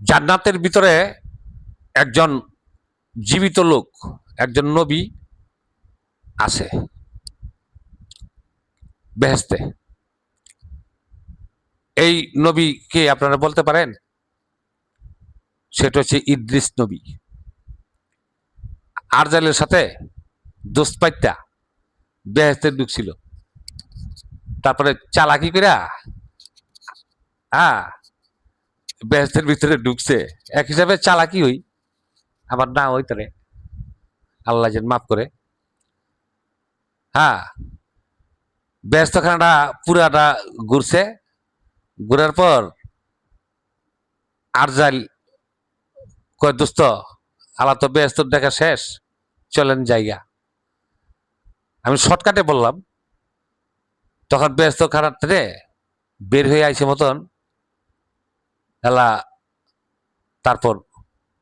জান্নাতের ভিতরে একজন জীবিত লোক, একজন নবী আছে বেহেশতে। এই নবীকে আপনারা বলতে পারেন, সেটা হচ্ছে ইদ্রিস নবী। আরজালের সাথে দোস্ত পাইতা বেহেশতে ঢুকছিল, তারপরে চালাকি করে হ্যাঁ বেহেশতের ভিতরে ঢুকছে। এক হিসাবে চালাকি হই, আবার না হইতারে, আল্লাহ যেন মাফ করে। হ্যাঁ, বেহেশতখানাটা পুরাটা ঘুরছে, ঘুরার পর আরজাল কয় দোস্ত আল্লাহ তো বেহেশত দেখা শেষ, চলেন জায়গা। আমি শর্টকাটে বললাম। তখন বেহেশতখানার থেকে বের হয়ে আইসে মতন আল্লাহ তারপর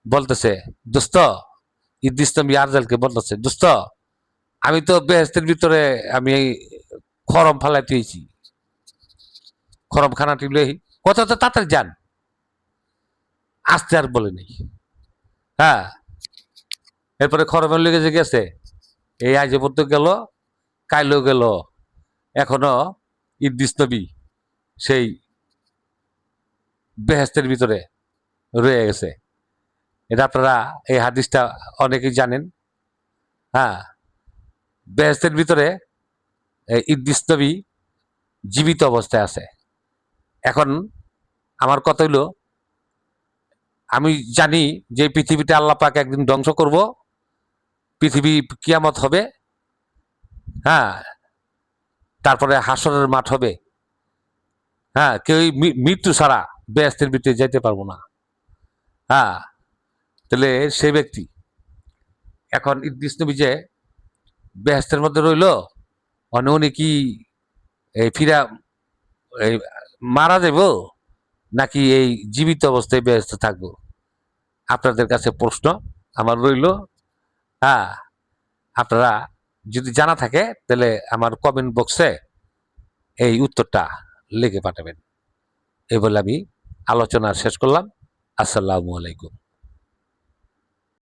বলতেছে, দোস্ত ইদ্রিস নবী আরজালকে বলতেছে, দোস্ত আমি তো বেহেশতের ভিতরে আমি খরম ফালাই তুইছি, খরম খানাটি লই কত তো তাড়াতাড়ি যান, আসতে আর বলে নেই। হ্যাঁ, এরপরে খরমের লেগে গেছে, এই আজ পর্যন্ত গেল, কাইলেও গেল, এখনো ইদ্রিস নবী সেই বেহেশতের ভিতরে রয়ে গেছে। এটা আপনারা এই হাদিসটা অনেকেই জানেন। হ্যাঁ, বেহেশতের ভিতরে ইদ্রিস নবী জীবিত অবস্থায় আছে। এখন আমার কথা হইল, আমি জানি যে পৃথিবীতে আল্লাহ পাক একদিন ধ্বংস করব, পৃথিবী কিয়ামত হবে। হ্যাঁ, তারপরে হাসরের মাঠ হবে। হ্যাঁ, কেউ মৃত্যু ছাড়া বেহেশতের ভিতরে যেতে পারবো না। হ্যাঁ, তাহলে সেই ব্যক্তি এখন ইদ্রিস নবী যে বেহেশতের মধ্যে রইল, উনি কি ফিরা মারা যাব নাকি এই জীবিত অবস্থায় বেহেশতে থাকবো? আপনাদের কাছে প্রশ্ন আমার রইল। হ্যাঁ, আপনারা যদি জানা থাকে তাহলে আমার কমেন্ট বক্সে এই উত্তরটা লিখে পাঠাবেন। এই বলে আমি আলোচনা শেষ করলাম। আসসালামু আলাইকুম।